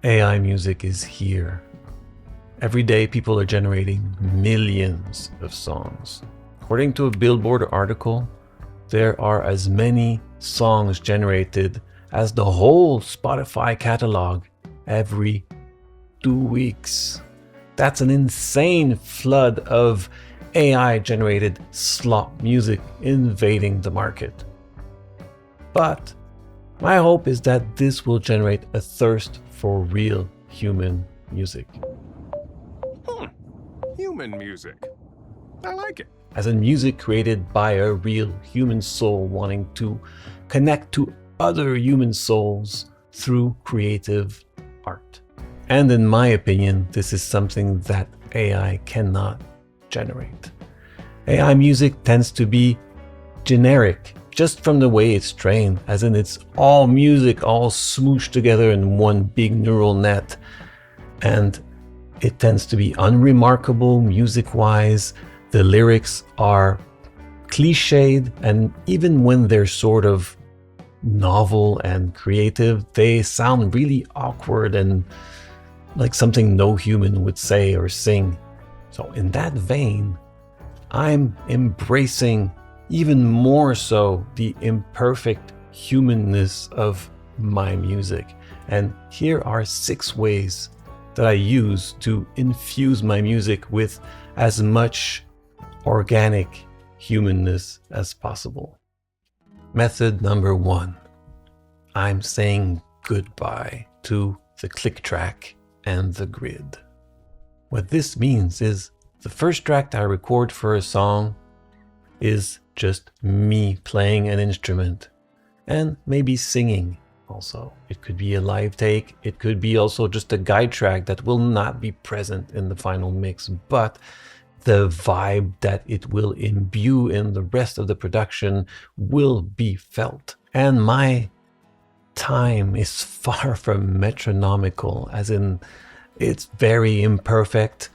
AI music is here. Every day people are generating millions of songs. According to a Billboard article, there are as many songs generated as the whole Spotify catalog every 2 weeks. That's an insane flood of AI-generated slop music invading the market. But my hope is that this will generate a thirst for real human music. Human music. I like it. As in music created by a real human soul wanting to connect to other human souls through creative art. And in my opinion, this is something that AI cannot generate. AI music tends to be generic, just from the way it's trained, as in it's all music, all smooshed together in one big neural net. And it tends to be unremarkable music-wise. The lyrics are cliched, and even when they're sort of novel and creative, they sound really awkward and like something no human would say or sing. So in that vein, I'm embracing even more so the imperfect humanness of my music. And here are 6 ways that I use to infuse my music with as much organic humanness as possible. Method number 1. I'm saying goodbye to the click track and the grid. What this means is the first track I record for a song is just me playing an instrument and maybe singing also. It could be a live take. It could be also just a guide track that will not be present in the final mix, but the vibe that it will imbue in the rest of the production will be felt. And my time is far from metronomical, as in it's very imperfect,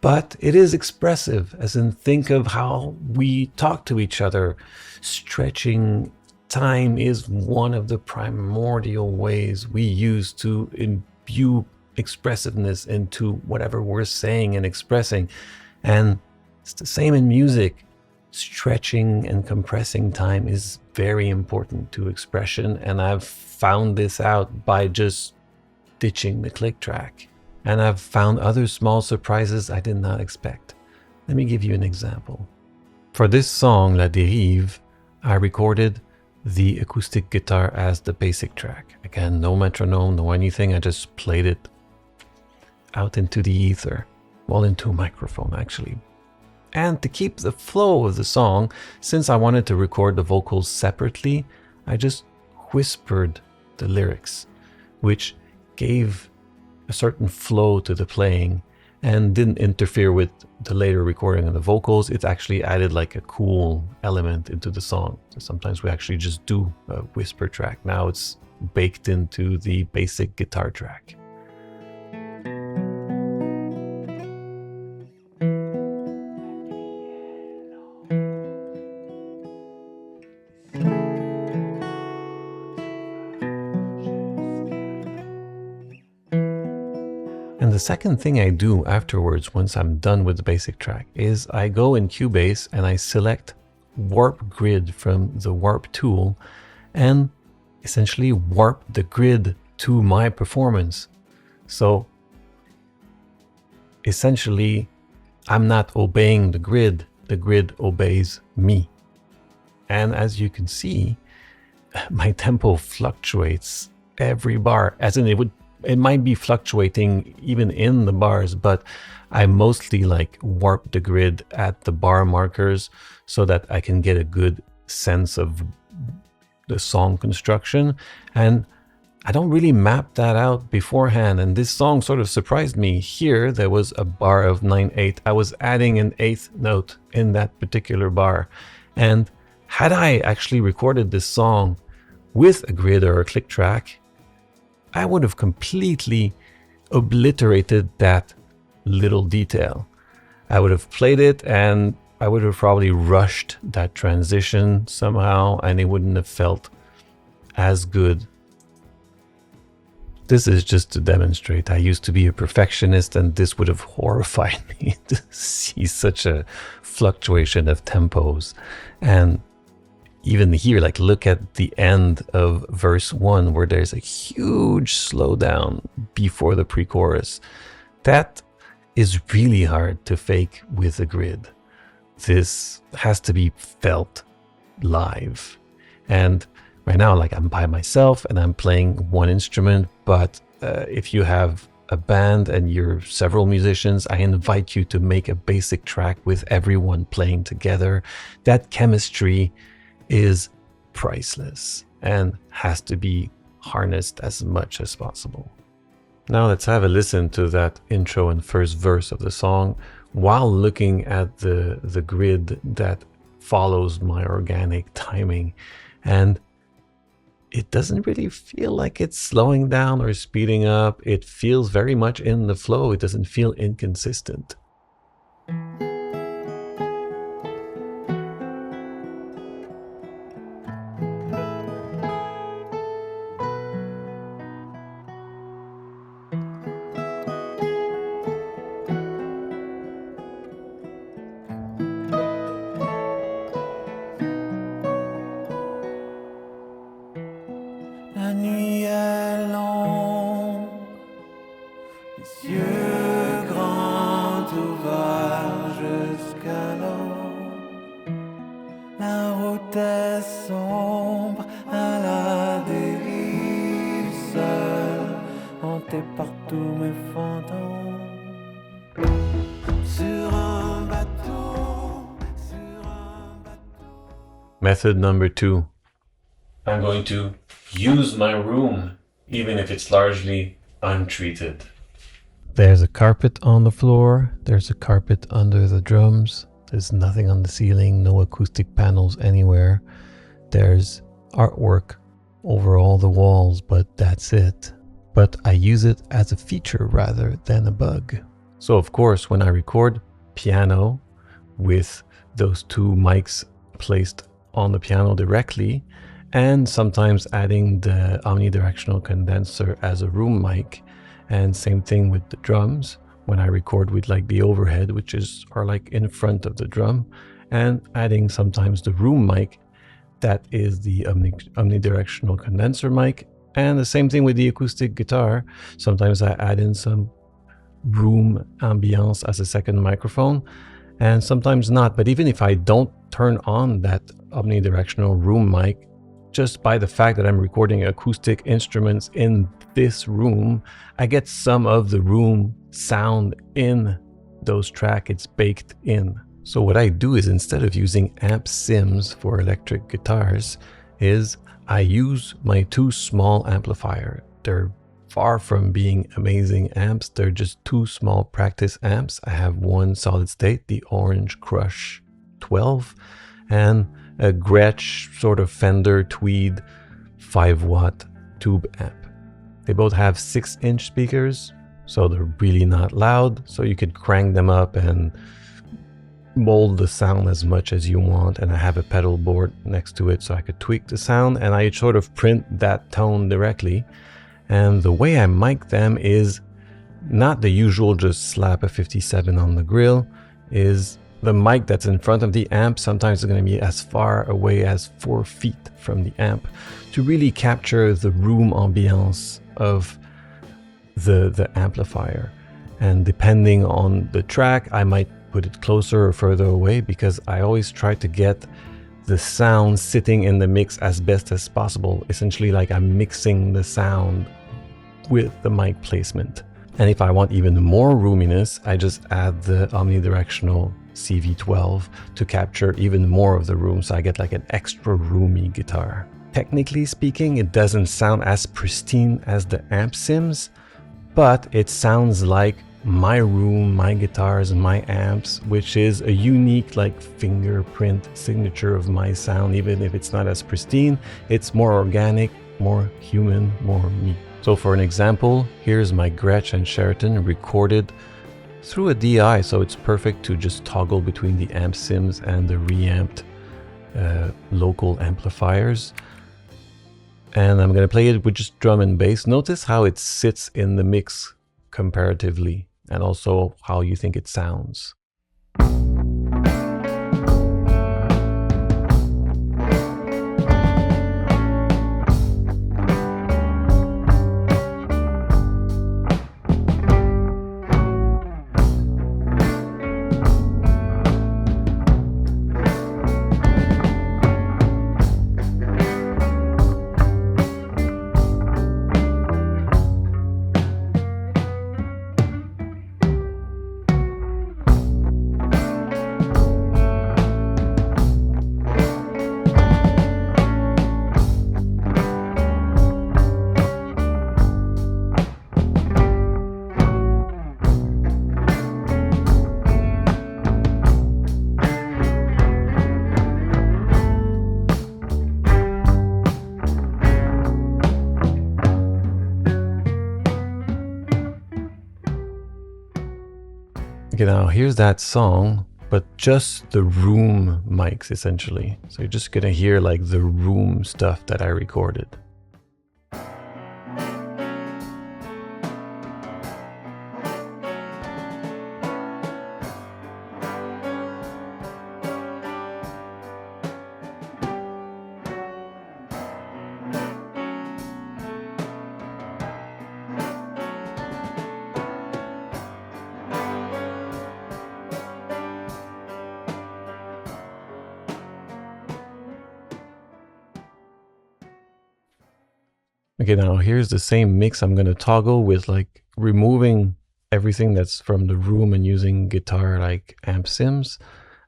but it is expressive, as in think of how we talk to each other. Stretching time is one of the primordial ways we use to imbue expressiveness into whatever we're saying and expressing. And it's the same in music. Stretching and compressing time is very important to expression, and I've found this out by just ditching the click track. And I've found other small surprises I did not expect. Let me give you an example. For this song, La Dérive, I recorded the acoustic guitar as the basic track. Again, no metronome, no anything. I just played it out into the ether. Well, into a microphone, actually. And to keep the flow of the song, since I wanted to record the vocals separately, I just whispered the lyrics, which gave a certain flow to the playing and didn't interfere with the later recording of the vocals. It actually added like a cool element into the song. So sometimes we actually just do a whisper track. Now it's baked into the basic guitar track. And the second thing I do afterwards, once I'm done with the basic track, is I go in Cubase and I select Warp Grid from the Warp tool and essentially warp the grid to my performance. So essentially, I'm not obeying the grid obeys me. And as you can see, my tempo fluctuates every bar, as in it might be fluctuating even in the bars, but I mostly like warp the grid at the bar markers so that I can get a good sense of the song construction. And I don't really map that out beforehand. And this song sort of surprised me. Here, there was a bar of 9/8. I was adding an 8th note in that particular bar. And had I actually recorded this song with a grid or a click track, I would have completely obliterated that little detail. I would have played it and I would have probably rushed that transition somehow, and it wouldn't have felt as good This is just to demonstrate. I used to be a perfectionist and this would have horrified me to see such a fluctuation of tempos. And even here, like look at the end of verse 1 where there's a huge slowdown before the pre-chorus. That is really hard to fake with a grid. This has to be felt live. And right now, like I'm by myself and I'm playing one instrument, but if you have a band and you're several musicians, I invite you to make a basic track with everyone playing together. That chemistry is priceless and has to be harnessed as much as possible. Now let's have a listen to that intro and first verse of the song while looking at the grid that follows my organic timing. And it doesn't really feel like it's slowing down or speeding up. It feels very much in the flow. It doesn't feel inconsistent. Method number 2. I'm going to use my room, even if it's largely untreated. There's a carpet on the floor. There's a carpet under the drums. There's nothing on the ceiling, no acoustic panels anywhere. There's artwork over all the walls, but that's it. But I use it as a feature rather than a bug. So of course, when I record piano with those two mics placed on the piano directly, and sometimes adding the omnidirectional condenser as a room mic, and same thing with the drums when I record with like the overhead, which are like in front of the drum, and adding sometimes the room mic that is the omnidirectional condenser mic, and the same thing with the acoustic guitar. Sometimes I add in some room ambience as a second microphone, and sometimes not. But even if I don't turn on that omnidirectional room mic, just by the fact that I'm recording acoustic instruments in this room, I get some of the room sound in those tracks. It's baked in. So what I do is, instead of using amp sims for electric guitars, is I use my two small amplifiers. They're far from being amazing amps. They're just two small practice amps. I have one solid state, the Orange Crush 12, and a Gretsch sort of Fender Tweed 5-watt tube amp. They both have 6-inch speakers, so they're really not loud, so you could crank them up and mold the sound as much as you want. And I have a pedal board next to it so I could tweak the sound, and I sort of print that tone directly. And the way I mic them is not the usual just slap a 57 on the grill. Is the mic that's in front of the amp sometimes is going to be as far away as 4 feet from the amp to really capture the room ambiance of the amplifier. And depending on the track, I might put it closer or further away, because I always try to get the sound sitting in the mix as best as possible. Essentially, like I'm mixing the sound with the mic placement. And if I want even more roominess, I just add the omnidirectional CV12 to capture even more of the room, so I get like an extra roomy guitar. Technically speaking, it doesn't sound as pristine as the amp sims, but it sounds like my room, my guitars, my amps, which is a unique like fingerprint signature of my sound. Even if it's not as pristine, it's more organic, more human, more me. So for an example, here's my Gretsch and Sheraton recorded through a DI, so it's perfect to just toggle between the amp sims and the reamped local amplifiers. and I'm going to play it with just drum and bass. Notice how it sits in the mix comparatively, and also how you think it sounds. Okay, now here's that song, but just the room mics essentially. So you're just gonna hear like the room stuff that I recorded. Okay, now here's the same mix. I'm going to toggle with like removing everything that's from the room and using guitar like amp sims,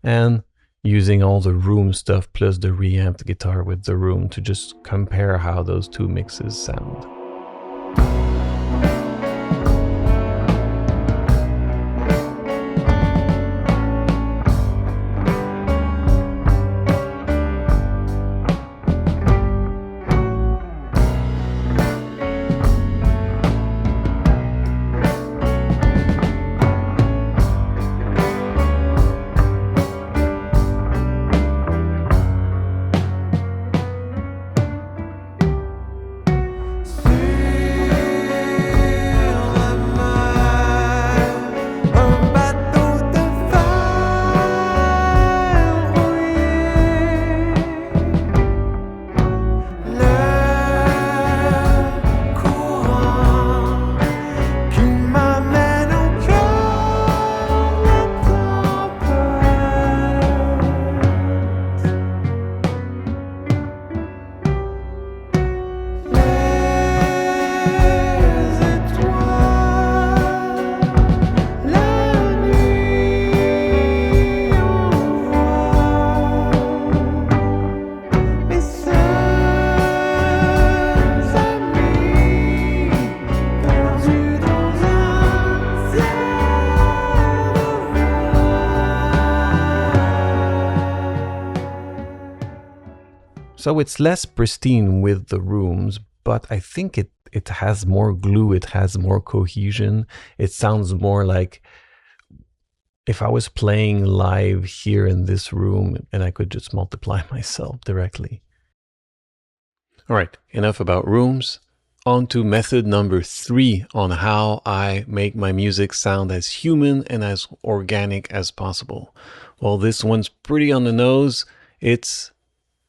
and using all the room stuff plus the reamped guitar with the room to just compare how those two mixes sound. So it's less pristine with the rooms, but I think it has more glue, it has more cohesion. It sounds more like if I was playing live here in this room and I could just multiply myself directly. All right, enough about rooms. On to method number 3 on how I make my music sound as human and as organic as possible. Well, this one's pretty on the nose.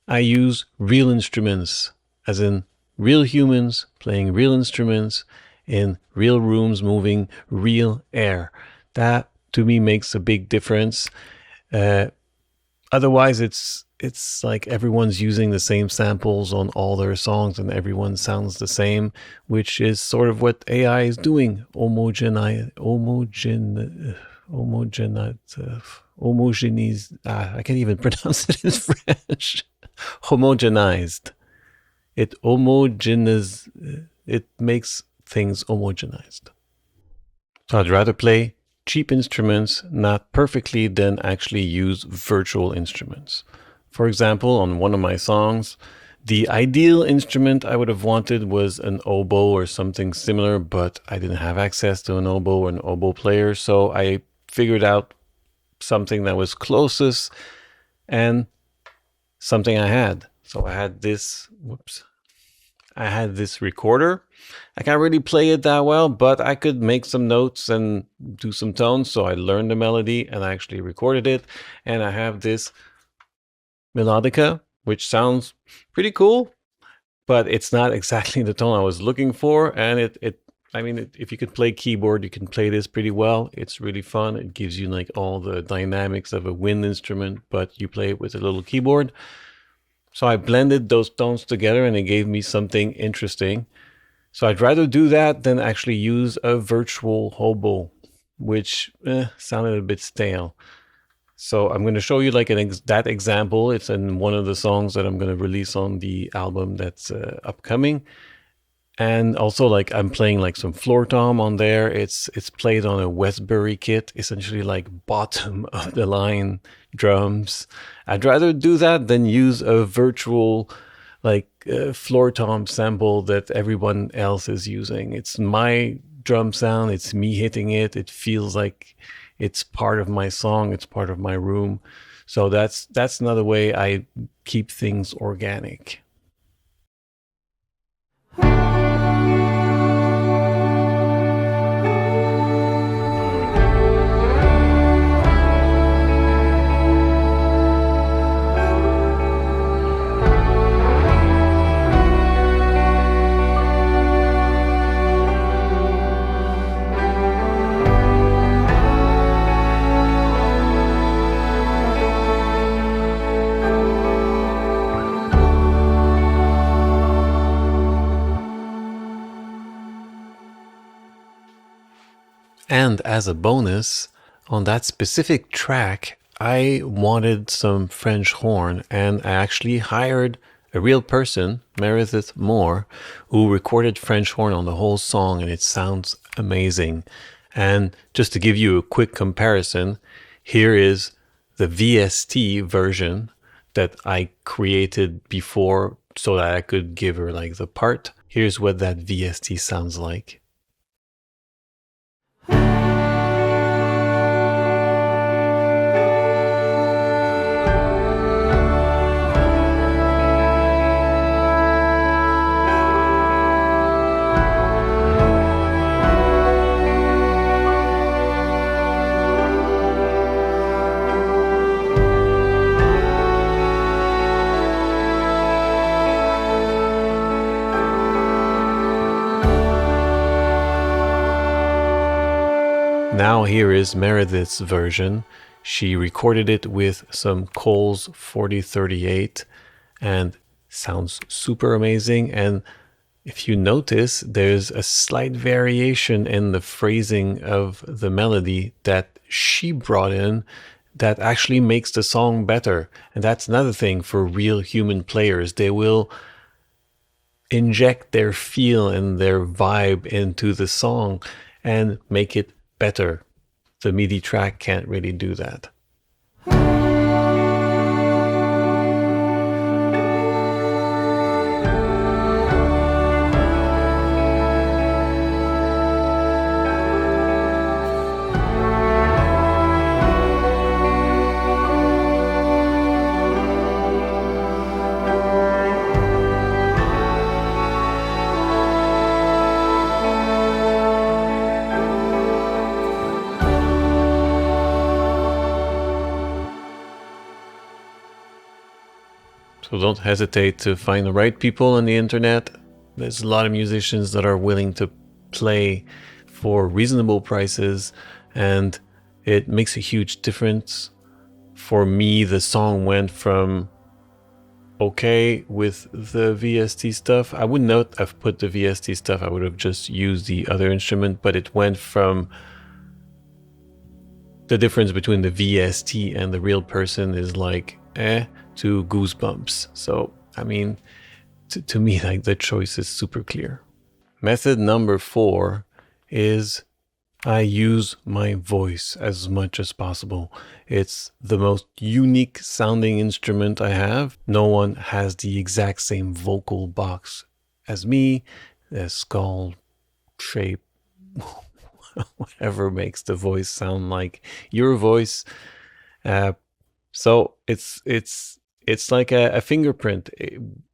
I use real instruments, as in real humans playing real instruments in real rooms, moving real air. That to me makes a big difference. Otherwise, it's like everyone's using the same samples on all their songs and everyone sounds the same, which is sort of what AI is doing. Homogenized. I can't even pronounce it in French. Homogenized. It makes things homogenized. So I'd rather play cheap instruments, not perfectly, than actually use virtual instruments. For example, on one of my songs, the ideal instrument I would have wanted was an oboe or something similar, but I didn't have access to an oboe or an oboe player, so I figured out something that was closest and something I had. So I had this, I had this recorder. I can't really play it that well, but I could make some notes and do some tones. So I learned the melody and I actually recorded it. And I have this melodica, which sounds pretty cool, but it's not exactly the tone I was looking for. And if you could play keyboard, you can play this pretty well. It's really fun. It gives you like all the dynamics of a wind instrument, but you play it with a little keyboard. So I blended those tones together and it gave me something interesting. So I'd rather do that than actually use a virtual hobo, which sounded a bit stale. So I'm going to show you like that example. It's in one of the songs that I'm going to release on the album that's upcoming. And also like I'm playing like some floor tom on there. It's played on a Westbury kit, essentially like bottom of the line drums. I'd rather do that than use a virtual like floor tom sample that everyone else is using. It's my drum sound. It's me hitting it. It feels like it's part of my song. It's part of my room. So that's another way I keep things organic. And as a bonus, on that specific track, I wanted some French horn, and I actually hired a real person, Meredith Moore, who recorded French horn on the whole song, and it sounds amazing. And just to give you a quick comparison, here is the VST version that I created before so that I could give her like the part. Here's what that VST sounds like. Now here is Meredith's version. She recorded it with some Coles 4038 and sounds super amazing. And if you notice, there's a slight variation in the phrasing of the melody that she brought in that actually makes the song better. And that's another thing for real human players. They will inject their feel and their vibe into the song and make it better. The MIDI track can't really do that. So don't hesitate to find the right people on the internet. There's a lot of musicians that are willing to play for reasonable prices, and it makes a huge difference. For me, the song went from okay with the VST stuff. I would not have put the VST stuff. I would have just used the other instrument, but it went from the difference between the VST and the real person is like to goosebumps. So, I mean, to me, like the choice is super clear. Method number 4 is I use my voice as much as possible. It's the most unique sounding instrument I have. No one has the exact same vocal box as me, the skull shape, whatever makes the voice sound like your voice. So it's like a fingerprint.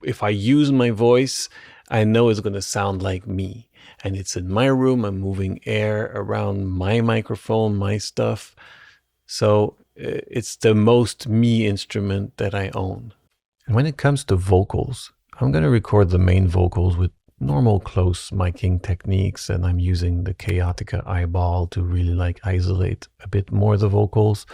If I use my voice, I know it's going to sound like me. And it's in my room. I'm moving air around my microphone, my stuff. So it's the most me instrument that I own. And when it comes to vocals, I'm going to record the main vocals with normal close miking techniques, and I'm using the Chaotica eyeball to really like isolate a bit more the vocals.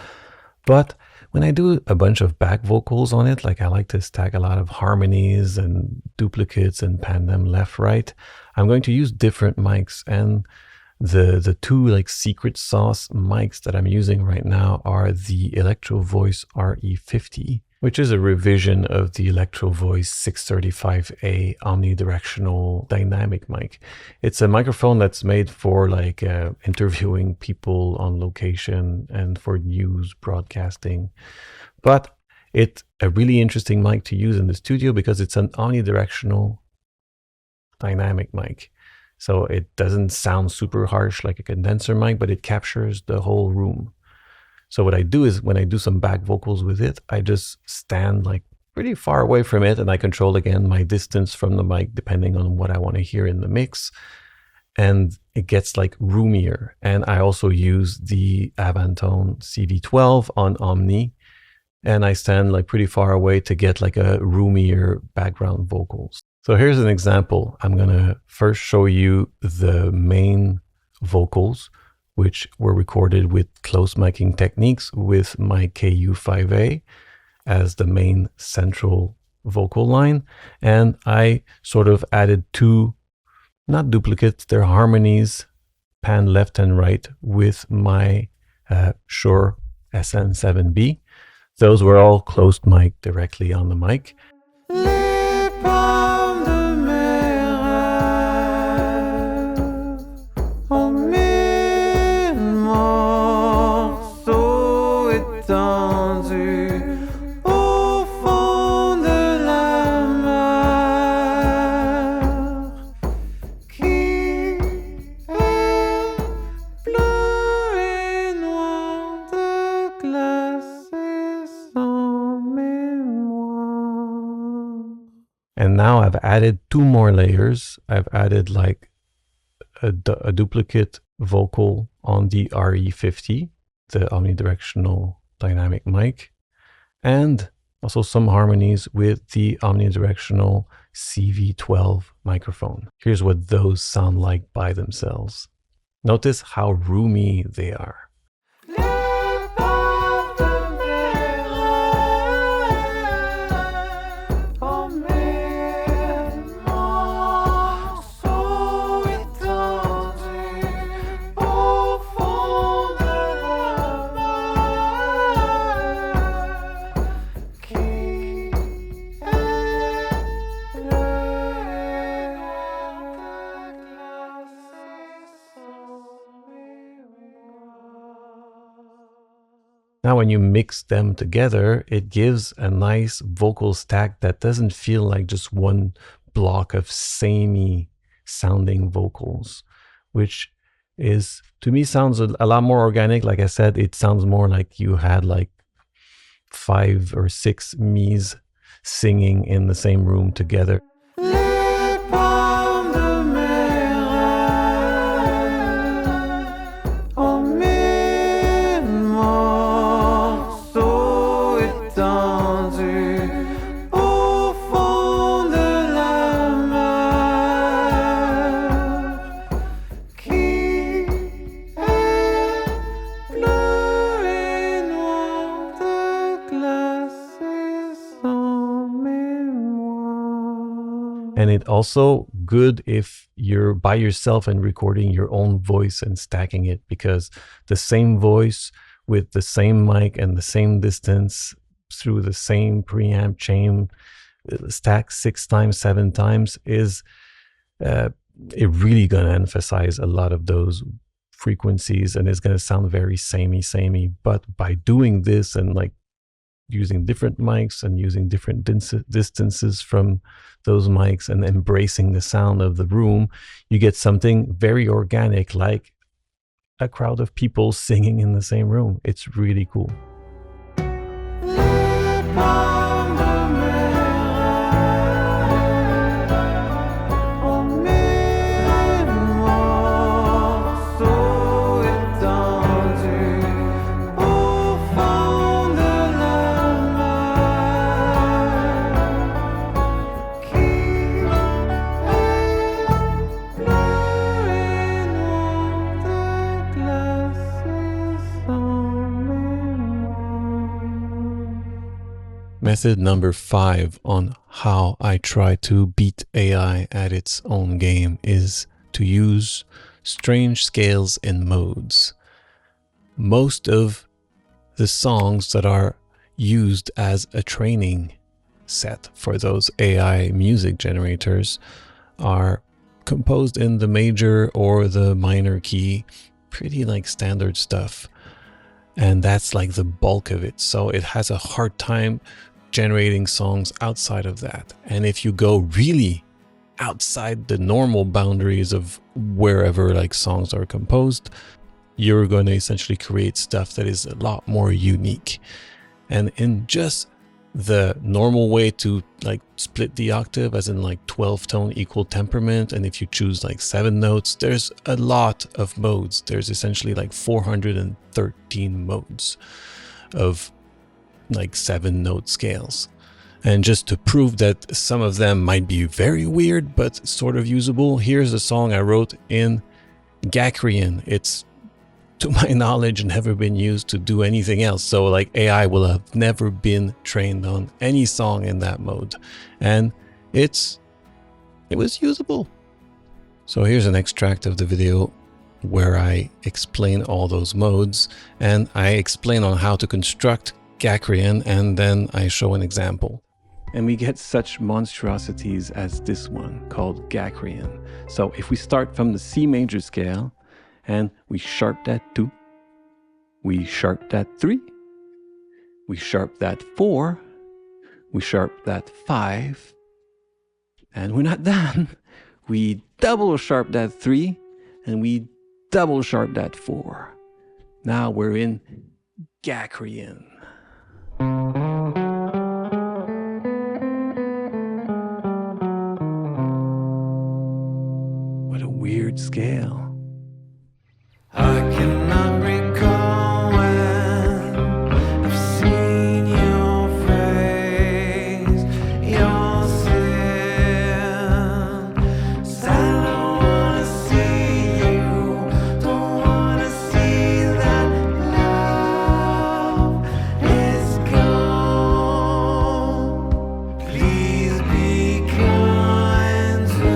But when I do a bunch of back vocals on it, like I like to stack a lot of harmonies and duplicates and pan them left, right, I'm going to use different mics. And the two like secret sauce mics that I'm using right now are the Electro-Voice RE50, which is a revision of the Electro-Voice 635A omnidirectional dynamic mic. It's a microphone that's made for like interviewing people on location and for news broadcasting. But it's a really interesting mic to use in the studio because it's an omnidirectional dynamic mic. So it doesn't sound super harsh like a condenser mic, but it captures the whole room. So what I do is when I do some back vocals with it, I just stand like pretty far away from it, and I control again my distance from the mic depending on what I want to hear in the mix. And it gets like roomier. And I also use the Avantone CV12 on Omni, and I stand like pretty far away to get like a roomier background vocals. So here's an example. I'm gonna first show you the main vocals, which were recorded with close miking techniques with my KU5A as the main central vocal line. And I sort of added two, not duplicates, they're harmonies, pan left and right with my Shure SN7B. Those were all closed mic directly on the mic. And now I've added two more layers. I've added like a duplicate vocal on the RE50, the omnidirectional dynamic mic, and also some harmonies with the omnidirectional CV12 microphone. Here's what those sound like by themselves. Notice how roomy they are. Now, when you mix them together, it gives a nice vocal stack that doesn't feel like just one block of samey sounding vocals, which is, to me, sounds a lot more organic. Like I said, it sounds more like you had like 5 or 6 me's singing in the same room together. And it also good if you're by yourself and recording your own voice and stacking it, because the same voice with the same mic and the same distance through the same preamp chain stacked 6 times, 7 times is it really gonna emphasize a lot of those frequencies, and it's gonna sound very samey. But by doing this and like using different mics and using different distances from those mics and embracing the sound of the room, you get something very organic, like a crowd of people singing in the same room. It's really cool. method number 5 on how I try to beat AI at its own game is to use strange scales and modes. Most of the songs that are used as a training set for those AI music generators are composed in the major or the minor key, pretty like standard stuff. And that's like the bulk of it. So it has a hard time generating songs outside of that. And if you go really outside the normal boundaries of wherever like songs are composed, you're going to essentially create stuff that is a lot more unique. And in just the normal way to like split the octave, as in like 12 tone equal temperament, and if you choose like 7 notes, there's a lot of modes. There's essentially like 413 modes of like 7 note scales. And just to prove that some of them might be very weird but sort of usable, here's a song I wrote in Gacrian. It's, to my knowledge, never been used to do anything else. So like AI will have never been trained on any song in that mode. And it was usable. So here's an extract of the video where I explain all those modes, and I explain on how to construct Gacrian, and then I show an example. And we get such monstrosities as this one called Gacrian. So if we start from the C major scale, and we sharp that 2, we sharp that 3, we sharp that 4, we sharp that 5, and we're not done. We double sharp that 3, and we double sharp that 4. Now we're in Gacrian. What a weird scale. I cannot recall when I've seen your face, your sin. I don't wanna see you, don't wanna see that love is gone. Please be kind to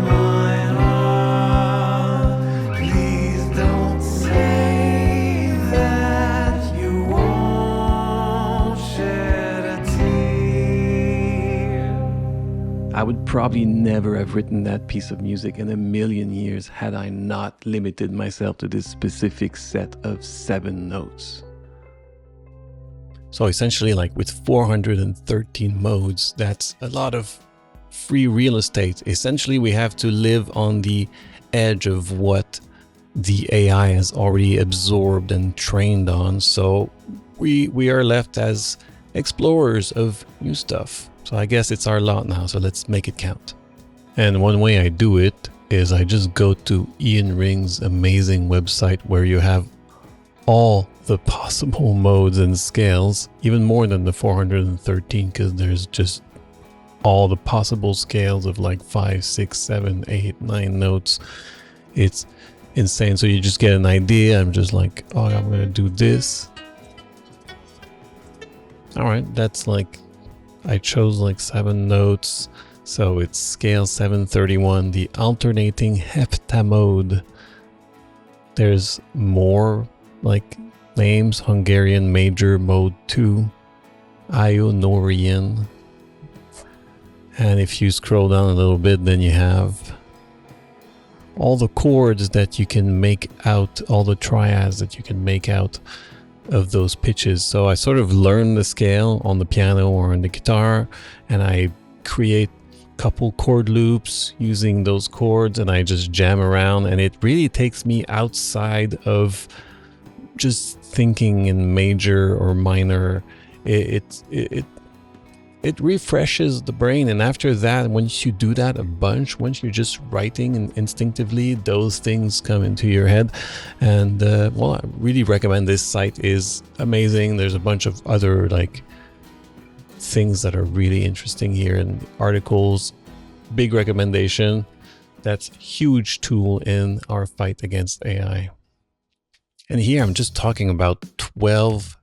my heart. Please don't say that you won't shed a tear. I would probably never have written that piece of music in a million years had I not limited myself to this specific set of 7 notes. So essentially, like with 413 modes, that's a lot of free real estate. Essentially, we have to live on the edge of what the AI has already absorbed and trained on. So we are left as explorers of new stuff. So I guess it's our lot now, so let's make it count. And one way I do it is I just go to Ian Ring's amazing website where you have all the possible modes and scales, even more than the 413, because there's just all the possible scales of like 5, 6, 7, 8, 9 notes. It's insane. So you just get an idea. I'm just like, oh, I'm gonna do this. All right, that's like, I chose like 7 notes, so it's scale 731, the alternating heptamode. There's more like names: Hungarian major mode 2, Ionorian. And if you scroll down a little bit, then you have all the chords that you can make out, all the triads that you can make out of those pitches. So I sort of learn the scale on the piano or on the guitar, and I create a couple chord loops using those chords, and I just jam around, and it really takes me outside of just thinking in major or minor. It refreshes the brain, and after that, once you do that a bunch, once you're just writing and instinctively, those things come into your head. And well, I really recommend this site. Is amazing. There's a bunch of other like things that are really interesting here, and articles. Big recommendation. That's a huge tool in our fight against AI. And here I'm just talking about 12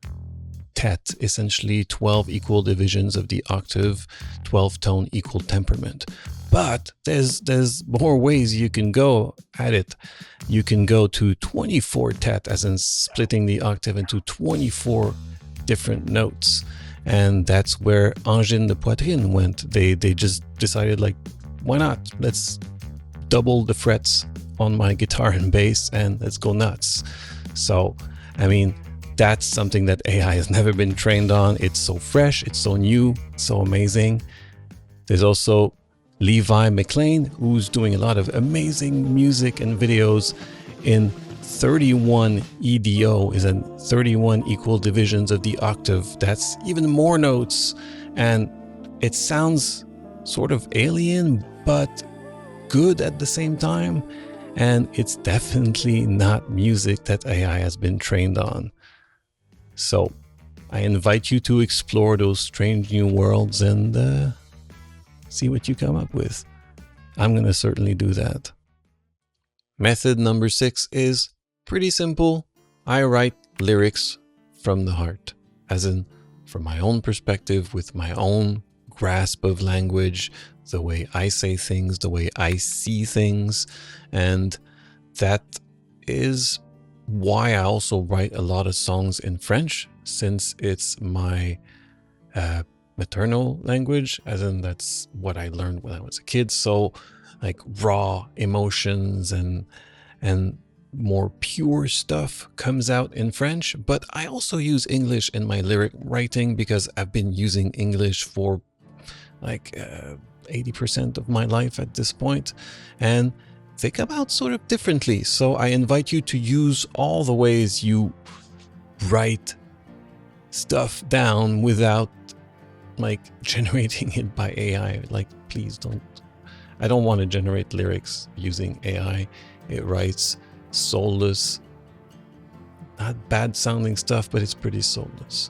tet, essentially 12 equal divisions of the octave, 12 tone equal temperament. But there's more ways you can go at it. You can go to 24 tet, as in splitting the octave into 24 different notes. And that's where Angine de Poitrine went. They just decided, like, why not? Let's double the frets on my guitar and bass and let's go nuts. So, I mean, that's something that AI has never been trained on. It's so fresh, it's so new, so amazing. There's also Levi McLean, who's doing a lot of amazing music and videos in 31 EDO, is in 31 equal divisions of the octave. That's even more notes, and it sounds sort of alien, but good at the same time. And it's definitely not music that AI has been trained on. So I invite you to explore those strange new worlds and see what you come up with. I'm going to certainly do that. Method number 6 is pretty simple. I write lyrics from the heart, as in from my own perspective, with my own grasp of language, the way I say things, the way I see things. And that is why I also write a lot of songs in French, since it's my maternal language, as in that's what I learned when I was a kid. So like raw emotions and more pure stuff comes out in French. But I also use English in my lyric writing because I've been using English for like 80% of my life at this point, and they come out sort of differently. So I invite you to use all the ways you write stuff down without like generating it by AI. Like, please don't. I don't want to generate lyrics using AI. It writes soulless, not bad sounding stuff, but it's pretty soulless.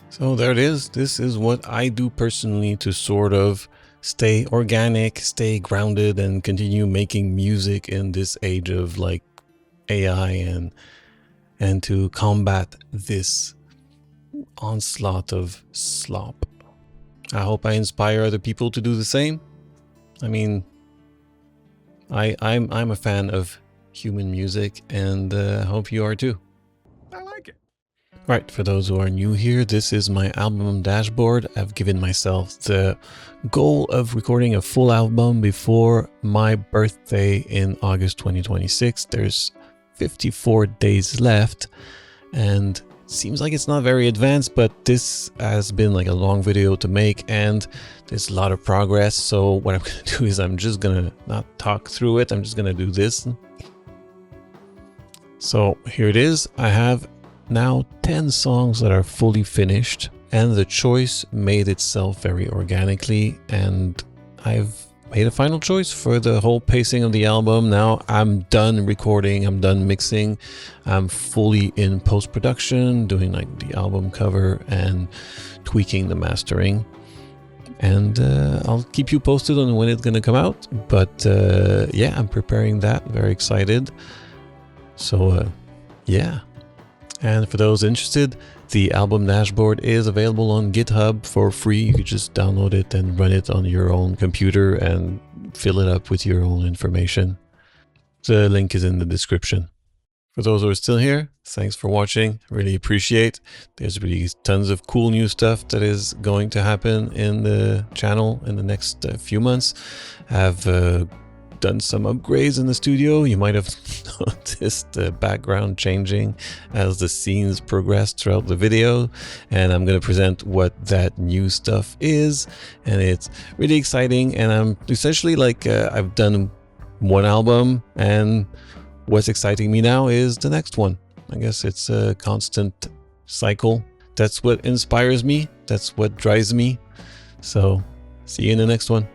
So there it is. This is what I do personally to sort of stay organic, stay grounded, and continue making music in this age of like AI and to combat this onslaught of slop. I hope I inspire other people to do the same. I mean, I'm a fan of human music, and I hope you are too. I like it. Right, for those who are new here, this is my album dashboard. I've given myself the goal of recording a full album before my birthday in August 2026. There's 54 days left, and seems like it's not very advanced, but this has been like a long video to make and there's a lot of progress. So what I'm gonna do is I'm just gonna not talk through it, I'm just gonna do this. So here it is. I have now 10 songs that are fully finished, and the choice made itself very organically, and I've made a final choice for the whole pacing of the album. Now I'm done recording, I'm done mixing, I'm fully in post-production, doing like the album cover and tweaking the mastering. And I'll keep you posted on when it's gonna come out. But yeah, I'm preparing that, very excited. So yeah. And for those interested, the album dashboard is available on GitHub for free. You could just download it and run it on your own computer and fill it up with your own information. The link is in the description. For those who are still here, thanks for watching. Really appreciate. There's really tons of cool new stuff that is going to happen in the channel in the next few months. I've done some upgrades in the studio. You might have noticed the background changing as the scenes progress throughout the video, and I'm going to present what that new stuff is, and it's really exciting. And I'm essentially like I've done one album, and what's exciting me now is the next one. I guess it's a constant cycle. That's what inspires me, that's what drives me. So see you in the next one.